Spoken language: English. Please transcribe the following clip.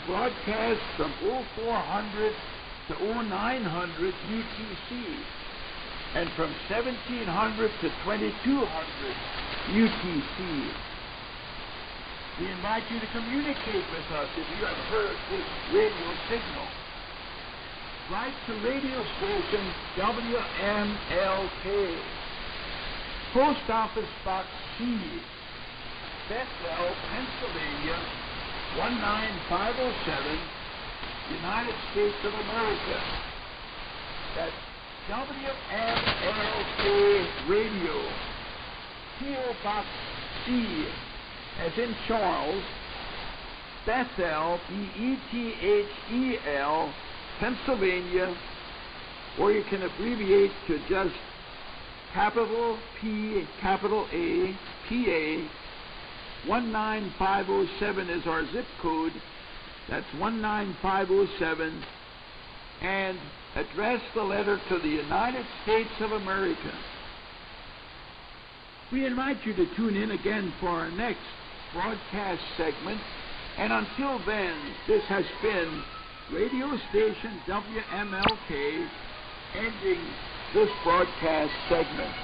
broadcast from 0400 to 0900 UTC and from 1700 to 2200 UTC. We invite you to communicate with us if you have heard this radio signal. Write to radio station WMLK, Post Office Box C, Bethel, Pennsylvania, 19507, United States of America. That's WMLK Radio, P.O. Box C, as in Charles, Bethel, Bethel, Pennsylvania, or you can abbreviate to just capital P, capital A, PA. 19507 is our zip code. That's 19507. And address the letter to the United States of America. We invite you to tune in again for our next broadcast segment. And until then, this has been radio station WMLK ending this broadcast segment.